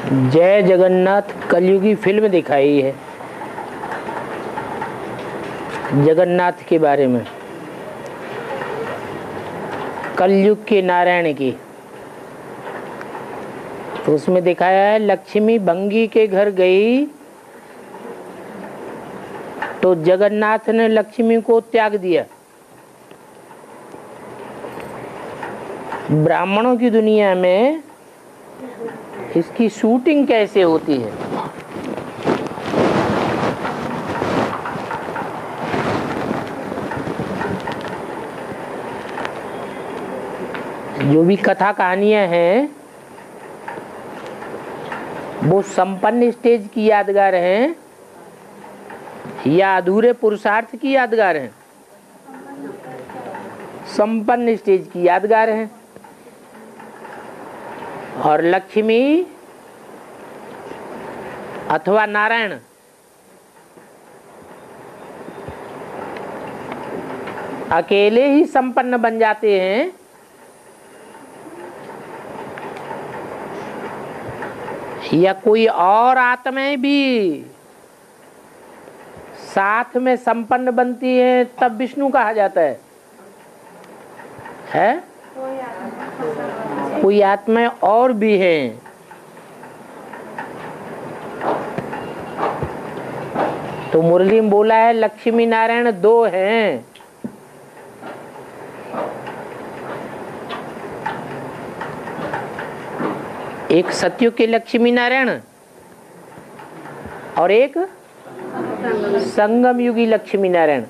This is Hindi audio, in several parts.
जय जगन्नाथ कलयुगी फिल्म दिखाई है जगन्नाथ के बारे में, कलयुग के नारायण की। तो उसमें दिखाया है लक्ष्मी भंगी के घर गई तो जगन्नाथ ने लक्ष्मी को त्याग दिया। ब्राह्मणों की दुनिया में इसकी शूटिंग कैसे होती है, जो भी कथा कहानियां हैं वो संपन्न स्टेज की यादगार हैं या अधूरे पुरुषार्थ की यादगार हैं? संपन्न स्टेज की यादगार हैं। और लक्ष्मी अथवा नारायण अकेले ही संपन्न बन जाते हैं या कोई और आत्माएं भी साथ में संपन्न बनती है तब विष्णु कहा जाता है? कोई आत्माएं और भी हैं। तो मुरली में बोला है लक्ष्मी नारायण दो हैं। एक सतयुग के लक्ष्मी नारायण और एक संगम युगी लक्ष्मी नारायण।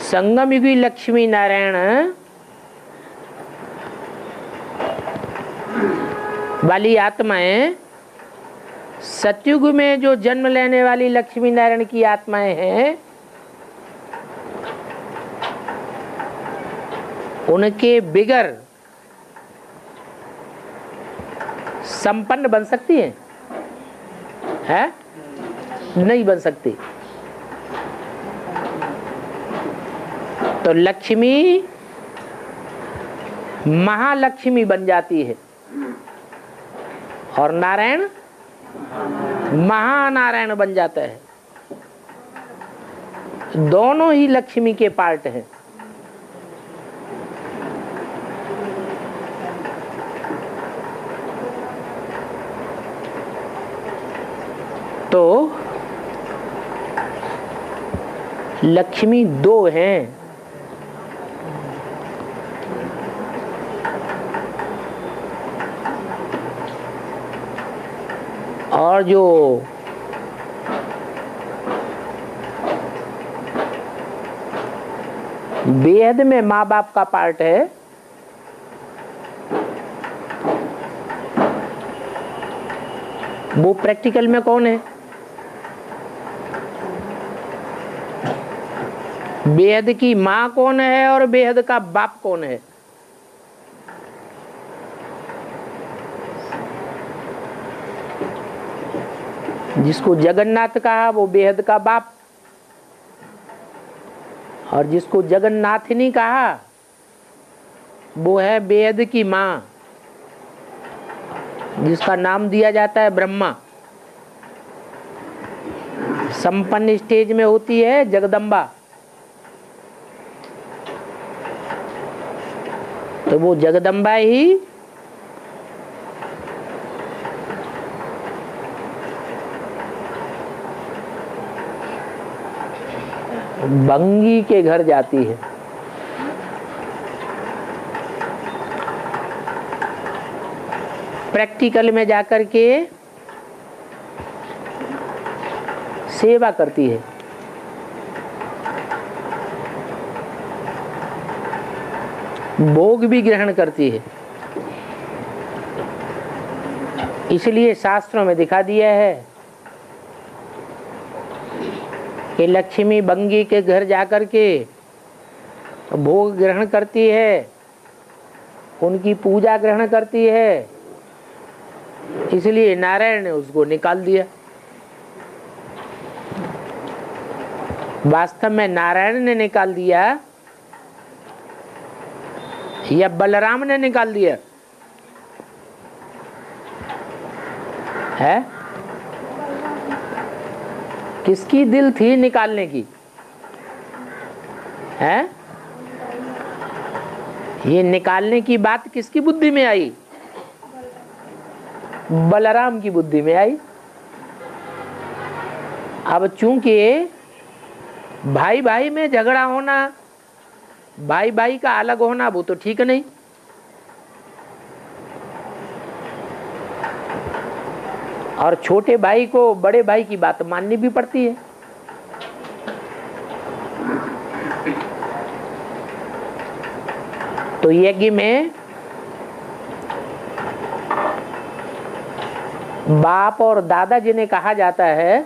संगम युगी लक्ष्मी नारायण वाली आत्माएं सतयुग में जो जन्म लेने वाली लक्ष्मी नारायण की आत्माएं हैं उनके बिगर संपन्न बन सकती है? नहीं बन सकती। तो लक्ष्मी महालक्ष्मी बन जाती है और नारायण महानारायण बन जाता है। दोनों ही लक्ष्मी के पार्ट हैं। तो लक्ष्मी दो हैं। और जो बेहद में माँ बाप का पार्ट है वो प्रैक्टिकल में कौन है? बेहद की माँ कौन है और बेहद का बाप कौन है? जिसको जगन्नाथ कहा वो बेहद का बाप और जिसको जगन्नाथिनी कहा वो है बेहद की माँ जिसका नाम दिया जाता है ब्रह्मा। संपन्न स्टेज में होती है जगदम्बा। तो वो जगदम्बा ही भंगी के घर जाती है। प्रैक्टिकल में जाकर के सेवा करती है। भोग भी ग्रहण करती है। इसलिए शास्त्रों में दिखा दिया है कि लक्ष्मी भंगी के घर जाकर के भोग ग्रहण करती है, उनकी पूजा ग्रहण करती है। इसलिए नारायण ने उसको निकाल दिया। वास्तव में नारायण ने निकाल दिया या बलराम ने निकाल दिया? है? किसकी दिल थी निकालने की? है? ये निकालने की बात किसकी बुद्धि में आई? बलराम की बुद्धि में आई। अब चूंकि भाई भाई में झगड़ा होना, भाई भाई का अलग होना, वो तो ठीक नहीं। और छोटे भाई को बड़े भाई की बात माननी भी पड़ती है। तो यज्ञ में बाप और दादा जिन्हें कहा जाता है,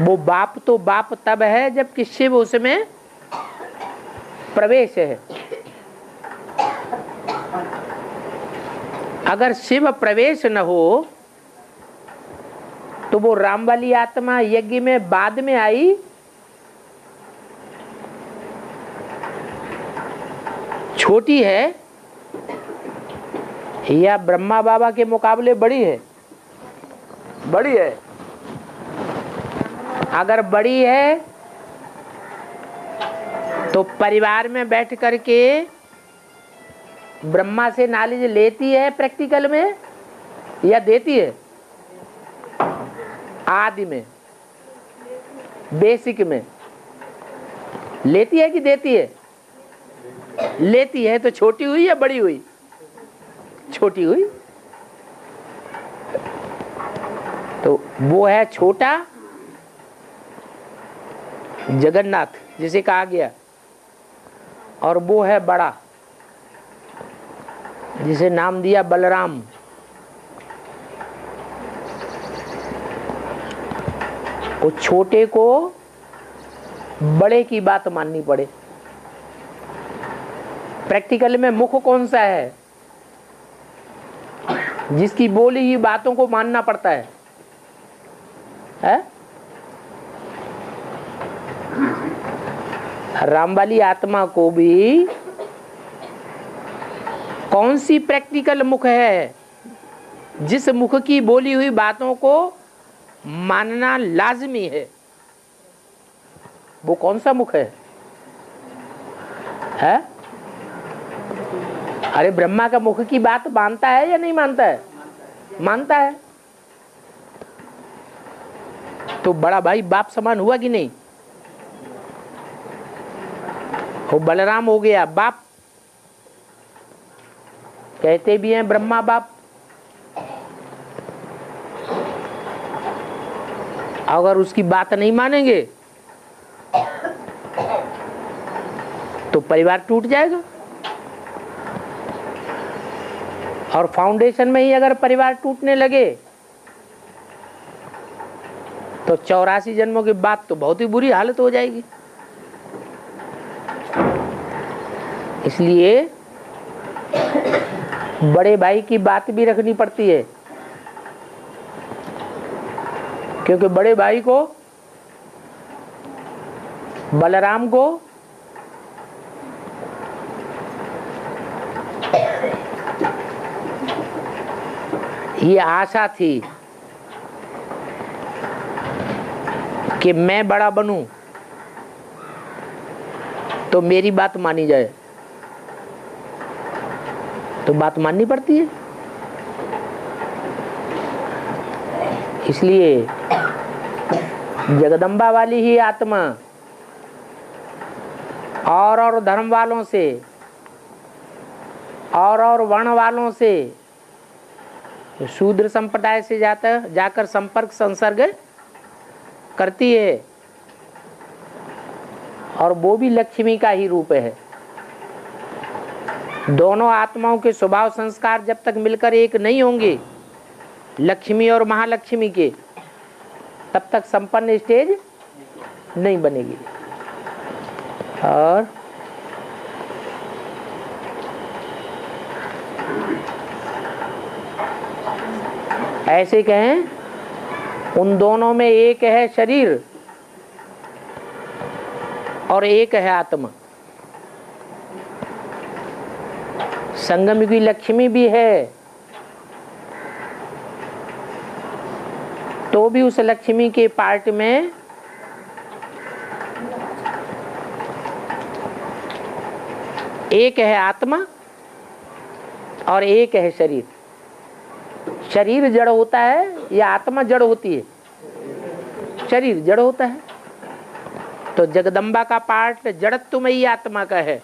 वो बाप तो बाप तब है जब कि शिव उसमें प्रवेश है। अगर शिव प्रवेश न हो तो वो राम वाली आत्मा यज्ञ में बाद में आई, छोटी है या ब्रह्मा बाबा के मुकाबले बड़ी है? बड़ी है। अगर बड़ी है तो परिवार में बैठ करके ब्रह्मा से नॉलेज लेती है प्रैक्टिकल में या देती है? आदि में, बेसिक में लेती है कि देती है? लेती है। तो छोटी हुई या बड़ी हुई? छोटी हुई। तो वो है छोटा जगन्नाथ जिसे कहा गया, और वो है बड़ा जिसे नाम दिया बलराम। वो छोटे को बड़े की बात माननी पड़े। प्रैक्टिकल में मुख कौन सा है जिसकी बोली ही बातों को मानना पड़ता है? राम वाली आत्मा को भी कौन सी प्रैक्टिकल मुख है जिस मुख की बोली हुई बातों को मानना लाजमी है? वो कौन सा मुख है? अरे ब्रह्मा का मुख की बात मानता है या नहीं मानता है? मानता है। तो बड़ा भाई बाप समान हुआ कि नहीं? वो बलराम हो गया बाप। कहते भी हैं ब्रह्मा बाप। अगर उसकी बात नहीं मानेंगे तो परिवार टूट जाएगा। और फाउंडेशन में ही अगर परिवार टूटने लगे तो 84 जन्मों के बाद तो बहुत ही बुरी हालत हो जाएगी। इसलिए बड़े भाई की बात भी रखनी पड़ती है, क्योंकि बड़े भाई को, बलराम को ये आशा थी कि मैं बड़ा बनूं तो मेरी बात मानी जाए। तो बात माननी पड़ती है। इसलिए जगदम्बा वाली ही आत्मा और धर्म वालों से और वर्ण वालों से, शूद्र संप्रदाय से जाकर संपर्क संसर्ग करती है, और वो भी लक्ष्मी का ही रूप है। दोनों आत्माओं के स्वभाव संस्कार जब तक मिलकर एक नहीं होंगे, लक्ष्मी और महालक्ष्मी के, तब तक संपन्न स्टेज नहीं बनेगी। और ऐसे कहें, उन दोनों में एक है शरीर और एक है आत्मा। संगम की लक्ष्मी भी है तो भी उस लक्ष्मी के पार्ट में एक है आत्मा और एक है शरीर। शरीर जड़ होता है या आत्मा जड़ होती है? शरीर जड़ होता है। तो जगदम्बा का पार्ट जड़त्वमयी आत्मा का है।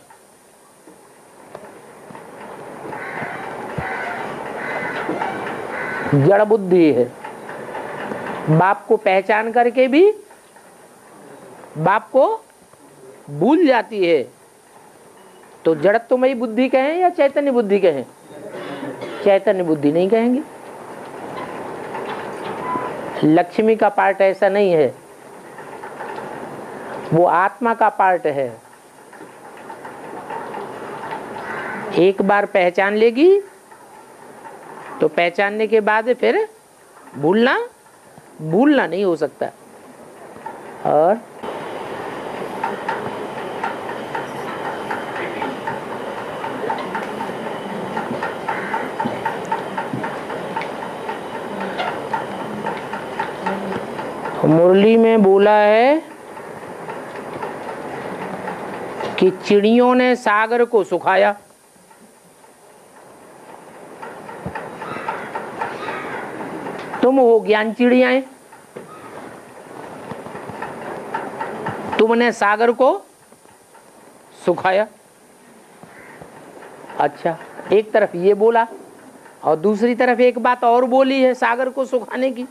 जड़ बुद्धि है। बाप को पहचान करके भी बाप को भूल जाती है। तो जड़त्वमयी बुद्धि कहें या चैतन्य बुद्धि कहें? चैतन्य बुद्धि नहीं कहेंगे। लक्ष्मी का पार्ट ऐसा नहीं है, वो आत्मा का पार्ट है। एक बार पहचान लेगी तो पहचानने के बाद फिर भूलना नहीं हो सकता। और मुरली में बोला है कि चिड़ियों ने सागर को सुखाया। तुम हो ज्ञान चिड़ियाएं, तुमने सागर को सुखाया। अच्छा, एक तरफ ये बोला और दूसरी तरफ एक बात और बोली है सागर को सुखाने की।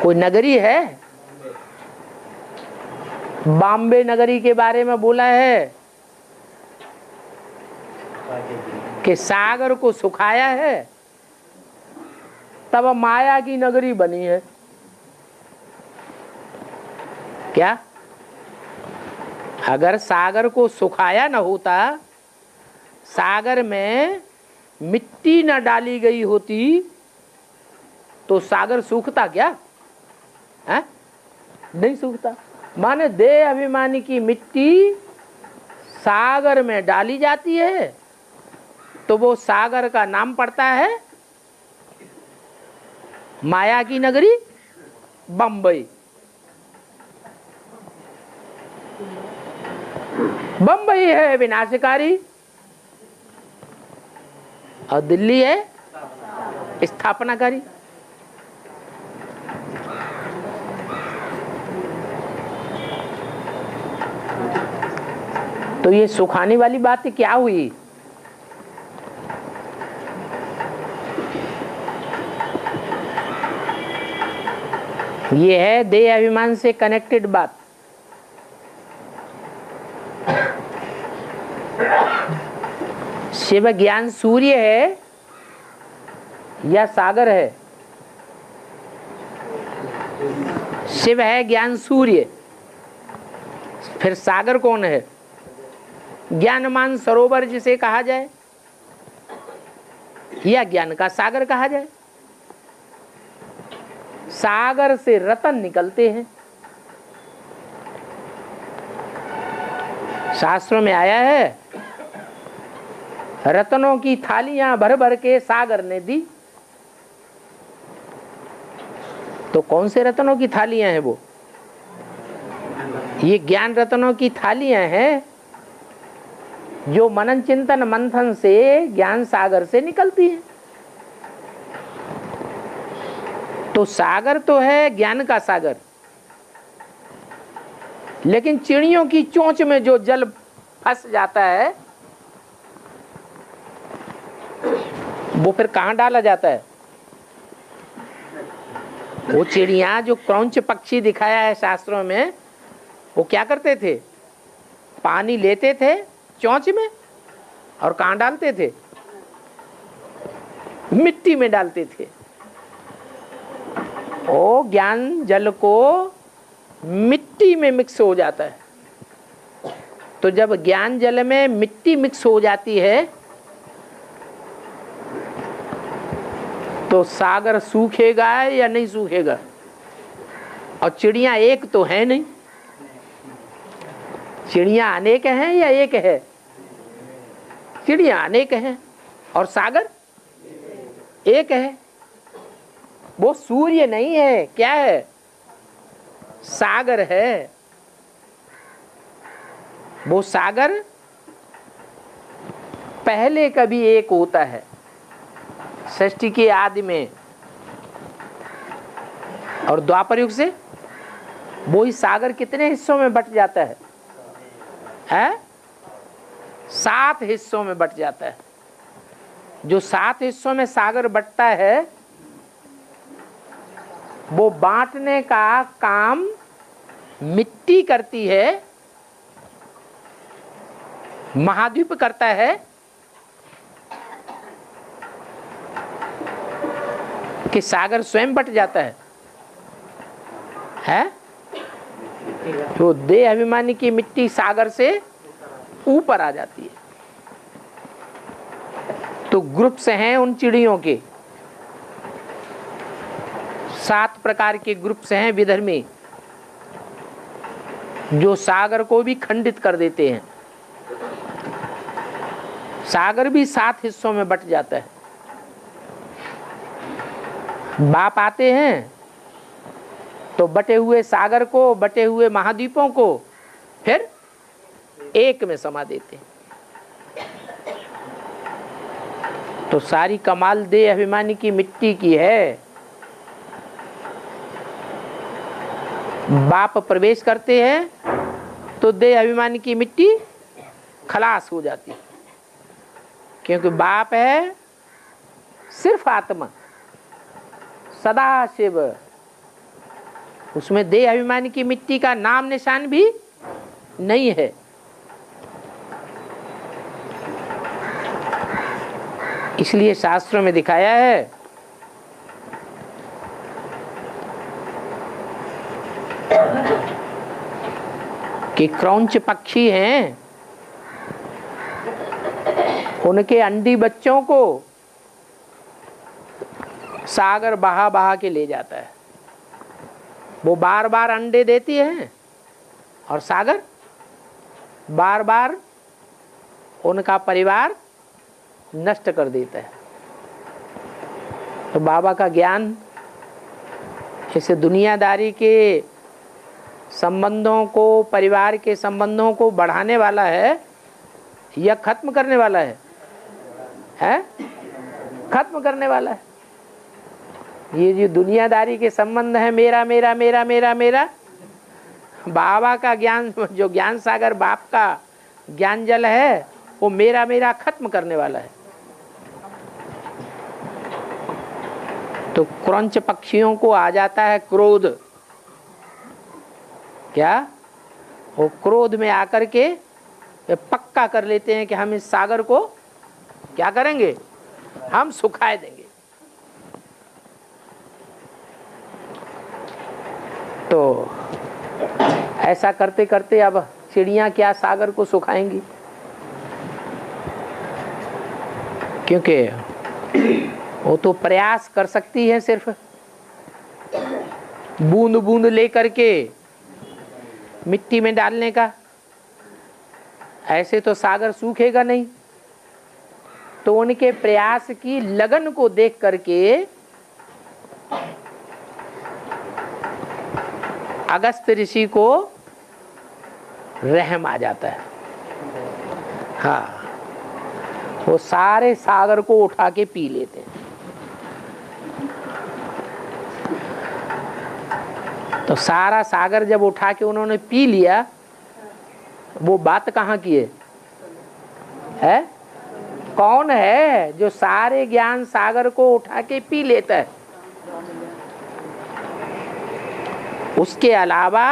कोई नगरी है, बॉम्बे नगरी के बारे में बोला है कि सागर को सुखाया है, तब माया की नगरी बनी है। क्या? अगर सागर को सुखाया न होता, सागर में मिट्टी न डाली गई होती, तो सागर सूखता क्या? है? नहीं सूखता। माने देह अभिमानी की मिट्टी सागर में डाली जाती है तो वो सागर का नाम पड़ता है माया की नगरी बंबई। बंबई है विनाशकारी और दिल्ली है स्थापनाकारी। तो ये सुखाने वाली बात क्या हुई? ये है देह अभिमान से कनेक्टेड बात। शिव ज्ञान सूर्य है या सागर है? शिव है ज्ञान सूर्य, फिर सागर कौन है? ज्ञानमान सरोवर जिसे कहा जाए या ज्ञान का सागर कहा जाए। सागर से रतन निकलते हैं। शास्त्रों में आया है रत्नों की थालियां भर भर के सागर ने दी। तो कौन से रत्नों की थालियां हैं वो? ये ज्ञान रत्नों की थालियां हैं जो मनन चिंतन मंथन से ज्ञान सागर से निकलती हैं। तो सागर तो है ज्ञान का सागर, लेकिन चिड़ियों की चोंच में जो जल फंस जाता है वो फिर कहाँ डाला जाता है? वो चिड़िया जो क्रौंच पक्षी दिखाया है शास्त्रों में, वो क्या करते थे? पानी लेते थे चोंच में और कहाँ डालते थे? मिट्टी में डालते थे। ओ ज्ञान जल को मिट्टी में मिक्स हो जाता है। तो जब ज्ञान जल में मिट्टी मिक्स हो जाती है तो सागर सूखेगा या नहीं सूखेगा? और चिड़िया एक तो है नहीं, चिड़िया अनेक हैं या एक है? चिड़िया अनेक हैं और सागर एक है। वो सूर्य नहीं है, क्या है? सागर है। वो सागर पहले कभी एक होता है सृष्टि के आदि में, और द्वापर युग से वो ही सागर कितने हिस्सों में बट जाता है? 7 हिस्सों में बट जाता है। जो 7 हिस्सों में सागर बटता है, वो बांटने का काम मिट्टी करती है, महाद्वीप करता है, कि सागर स्वयं बट जाता है? तो देह अभिमानी की मिट्टी सागर से ऊपर आ जाती है। तो ग्रुप्स हैं उन चिड़ियों के, 7 प्रकार के ग्रुप्स हैं विधर्मी, जो सागर को भी खंडित कर देते हैं। सागर भी 7 हिस्सों में बट जाता है। बाप आते हैं तो बटे हुए सागर को, बटे हुए महाद्वीपों को फिर एक में समा देते हैं। तो सारी कमाल देह अभिमानी की मिट्टी की है। बाप प्रवेश करते हैं तो देह अभिमानी की मिट्टी खलास हो जाती है, क्योंकि बाप है सिर्फ आत्मा, सदा शिव। उसमें देह अभिमानी की मिट्टी का नाम निशान भी नहीं है। इसलिए शास्त्रों में दिखाया है कि क्रौंच पक्षी हैं, उनके अंडी बच्चों को सागर बहा बहा के ले जाता है। वो बार बार अंडे देती है और सागर बार बार उनका परिवार नष्ट कर देता है। तो बाबा का ज्ञान इसे दुनियादारी के संबंधों को, परिवार के संबंधों को बढ़ाने वाला है या खत्म करने वाला है? खत्म करने वाला है। ये जो दुनियादारी के संबंध है, मेरा मेरा मेरा मेरा मेरा, बाबा का ज्ञान, जो ज्ञान सागर बाप का ज्ञान जल है, वो मेरा मेरा खत्म करने वाला है। तो क्रौंच पक्षियों को आ जाता है क्रोध। क्या? वो क्रोध में आकर के पक्का कर लेते हैं कि हम इस सागर को क्या करेंगे? हम सुखाए देंगे। तो ऐसा करते करते अब चिड़ियां क्या सागर को सुखाएंगी? क्योंकि वो तो प्रयास कर सकती है सिर्फ बूंद बूंद लेकर के मिट्टी में डालने का। ऐसे तो सागर सूखेगा नहीं। तो उनके प्रयास की लगन को देख करके अगस्त ऋषि को रहम आ जाता है। हाँ, वो सारे सागर को उठा के पी लेते हैं। तो सारा सागर जब उठा के उन्होंने पी लिया, वो बात कहाँ की है? कौन है जो सारे ज्ञान सागर को उठा के पी लेता है? उसके अलावा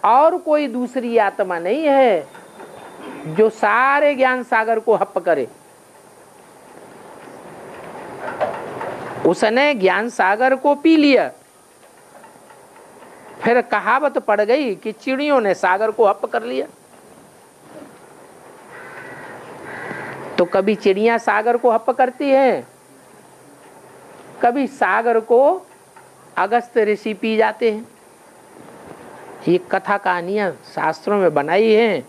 और कोई दूसरी आत्मा नहीं है जो सारे ज्ञान सागर को हप करे। उसने ज्ञान सागर को पी लिया, फिर कहावत पड़ गई कि चिड़ियों ने सागर को हप कर लिया। तो कभी चिड़ियां सागर को हप करती हैं, कभी सागर को अगस्त ऋषि पी जाते हैं। ये कथा कहानियां शास्त्रों में बनाई हैं,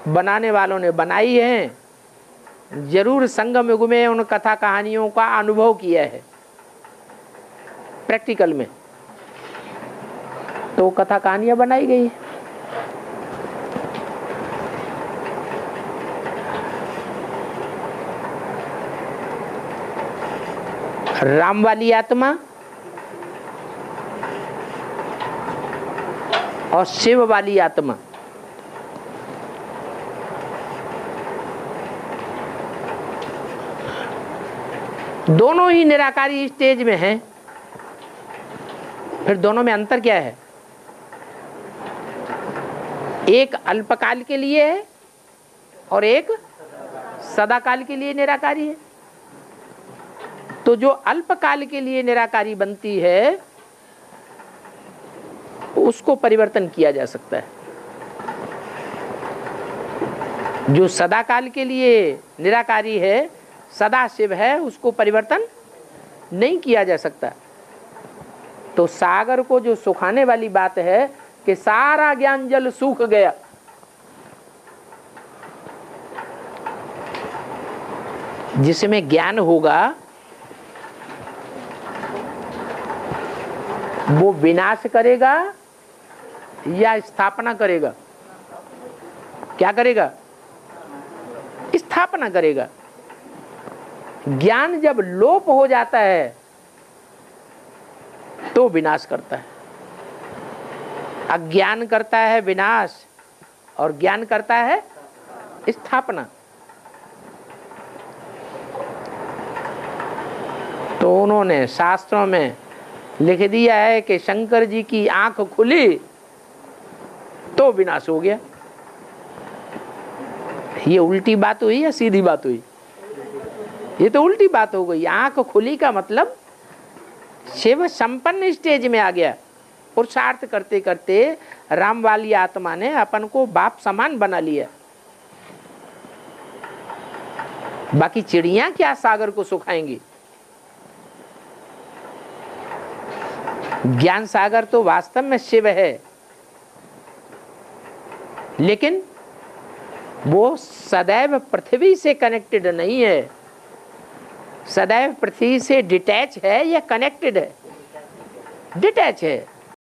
बनाने वालों ने बनाई हैं। जरूर संगम युग में उन कथा कहानियों का अनुभव किया है। प्रैक्टिकल में, तो कथा कहानियां बनाई गई। राम वाली आत्मा और शिव वाली आत्मा, दोनों ही निराकारी स्टेज में हैं। फिर दोनों में अंतर क्या है? एक अल्पकाल के लिए है और एक सदाकाल के लिए निराकारी है। तो जो अल्पकाल के लिए निराकारी बनती है उसको परिवर्तन किया जा सकता है। जो सदाकाल के लिए निराकारी है, सदा शिव है, उसको परिवर्तन नहीं किया जा सकता। तो सागर को जो सुखाने वाली बात है कि सारा ज्ञान जल सूख गया, जिसमें ज्ञान होगा वो विनाश करेगा या स्थापना करेगा? क्या करेगा? स्थापना करेगा। ज्ञान जब लोप हो जाता है तो विनाश करता है। अज्ञान करता है विनाश और ज्ञान करता है स्थापना। तो उन्होंने शास्त्रों में लिख दिया है कि शंकर जी की आंख खुली तो विनाश हो गया। ये उल्टी बात हुई या सीधी बात हुई? ये तो उल्टी बात हो गई। आंख खुली का मतलब शिव संपन्न स्टेज में आ गया। पुरुषार्थ करते करते राम वाली आत्मा ने अपन को बाप समान बना लिया। बाकी चिड़ियां क्या सागर को सुखाएंगी? ज्ञान सागर तो वास्तव में शिव है, लेकिन वो सदैव पृथ्वी से कनेक्टेड नहीं है। सदैव पृथ्वी से डिटैच है या कनेक्टेड है? डिटैच है।